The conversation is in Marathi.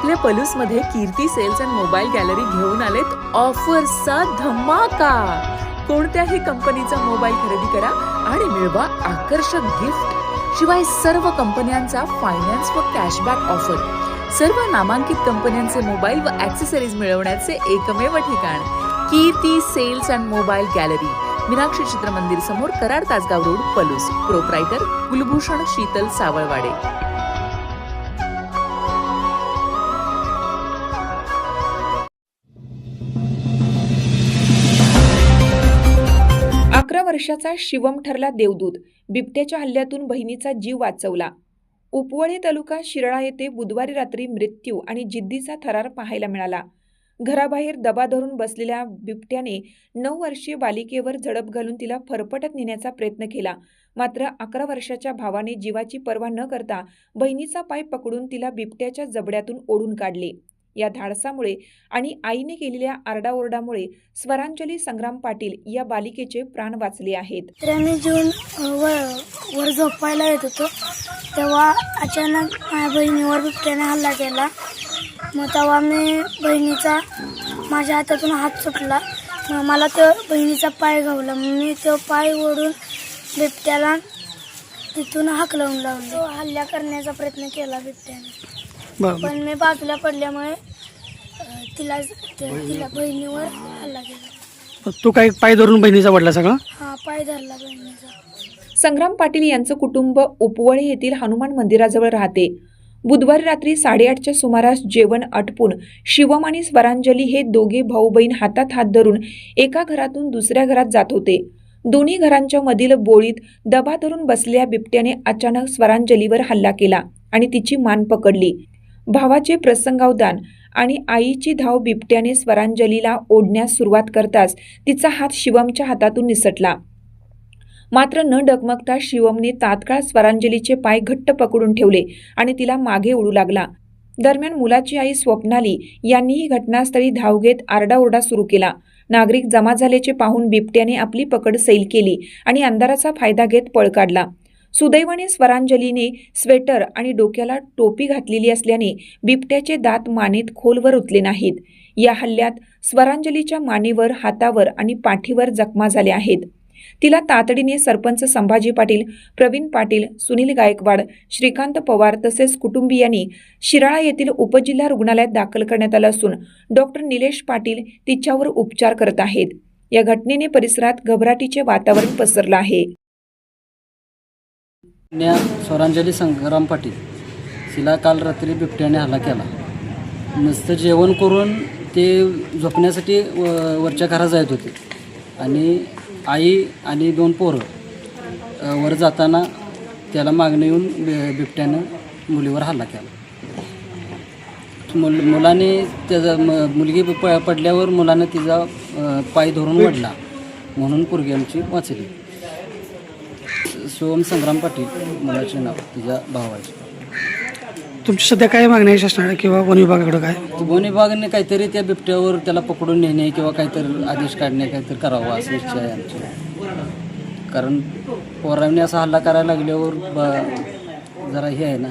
आपल्या पलूसमध्ये कीर्ती सेल्स अँड मोबाईल गॅलरी घेऊन आलेत ऑफर्सचा धमाका. कोणत्याही कंपनीचा मोबाईल खरेदी करा आणि मिळवा आकर्षक गिफ्ट. शिवाय सर्व कंपन्यांचा फायनान्स व कॅशबॅक ऑफर. सर्व नामांकित कंपन्यांचे मोबाईल व ॲक्सेसरीज मिळवण्याचे एकमेव ठिकाण Kirti sales and mobile gallery, Meenakshi Chitramandir समोर, कराड, तासगाव रोड, पलूस. प्रोप्रायटर कुलभूषण शीतल सावळवाडे. 11 वर्षाचा शिवम ठरला देवदूत. बिबट्याच्या हल्ल्यातून बहिणीचा जीव वाचवला. उपवळे तालुका शिराळा येथे बुधवारी रात्री मृत्यू आणि जिद्दीचा थरार पाहायला मिळाला. घराबाहेर दबा धरून बसलेल्या बिबट्याने 9 वर्षीय बालिकेवर झडप घालून तिला फरफटत नेण्याचा प्रयत्न केला. मात्र 11 वर्षाच्या भावाने जीवाची पर्वा न करता बहिणीचा पाय पकडून तिला बिबट्याच्या जबड्यातून ओढून काढले. या धाडसामुळे आणि आईने केलेल्या आरडाओरडामुळे स्वरांजली संग्राम पाटील या बालिकेचे प्राण वाचले आहेत. मी जेवून वर झोपायला येत होतो तेव्हा अचानक माझ्या बहिणीवर बिबट्याने हल्ला केला. मग तेव्हा माझ्या हातातून हात सुटला. मग मला तो बहिणीचा पाय घावला. मी तो पाय ओढून बिबट्याला तिथून हाकलवून लावला. तो हल्ला करण्याचा प्रयत्न केला बिबट्याने, पण मी बाजूला पडल्यामुळे तिला बहिणीवर हल्ला केला. तू काही पाय धरून बहिणीचा वडला सगळा? हा, पाय धरला बहिणीचा. संग्राम पाटील यांचं कुटुंब उपवळे येथील हनुमान मंदिराजवळ राहते. बुधवारी रात्री 8:30च्या सुमारास जेवण आटपून शिवम आणि स्वरांजली हे दोघे भाऊ बहीण हातात हात धरून एका घरातून दुसऱ्या घरात जात होते. दोन्ही घरांच्या मधील बोळीत दबा धरून बसलेल्या बिबट्याने अचानक स्वरांजलीवर हल्ला केला आणि तिची मान पकडली. भावाचे प्रसंगावधान आणि आईची धाव बिबट्याने स्वरांजलीला ओढण्यास सुरुवात करताच तिचा हात शिवमच्या हातातून निसटला. मात्र न डगमगता शिवमने तात्काळ स्वरांजलीचे पाय घट्ट पकडून ठेवले आणि तिला मागे ओढू लागला. दरम्यान मुलाची आई स्वप्नाली यांनीही घटनास्थळी धाव घेत आरडाओरडा सुरू केला. नागरिक जमा झाल्याचे पाहून बिबट्याने आपली पकड सैल केली आणि अंधाराचा फायदा घेत पळ काढला. सुदैवाने स्वरांजलीने स्वेटर आणि डोक्याला टोपी घातलेली असल्याने बिबट्याचे दात मानेत खोलवर उतले नाहीत. या हल्ल्यात स्वरांजलीच्या मानेवर, हातावर आणि पाठीवर जखमा झाल्या आहेत. तिला तातडीने सरपंच संभाजी पाटील, प्रवीण पाटील, सुनील गायकवाड, श्रीकांत पवार तसेच कुटुंबियांनी शिराळा येथील उपजिल्हा रुग्णालयात दाखल करण्यात आलं असून डॉक्टर निलेश पाटील तिच्यावर उपचार करत आहेत. या घटनेने परिसरात घबराटीचे वातावरण पसरलं आहे. स्वरांजली संग्राम पाटील तिला काल रात्री बिबट्याने हल्ला केला. नुसतं जेवण करून ते झोपण्यासाठी वरच्या घरात जात होते आणि आई आणि 2 पोरं वर जाताना त्याला मागणं येऊन बिबट्यानं मुलीवर हल्ला केला. मुलाने त्याचा मुलगी पडल्यावर मुलानं तिचा पाय धरून वडला म्हणून पोरगी आमची वाचली. शिवम संग्राम पाटील मुलाचे नाव, तिच्या भावाचे. तुमची सध्या काय मागणी आहे शासनाकडे किंवा वन विभागाकडे? काय वन विभागाने काहीतरी त्या बिबट्यावर त्याला पकडून नेणे किंवा काहीतरी आदेश काढणे काहीतरी करावं अशी इच्छा आहे आमची. कारण पोरांनी असा हल्ला करायला लागल्यावर जरा हे आहे ना.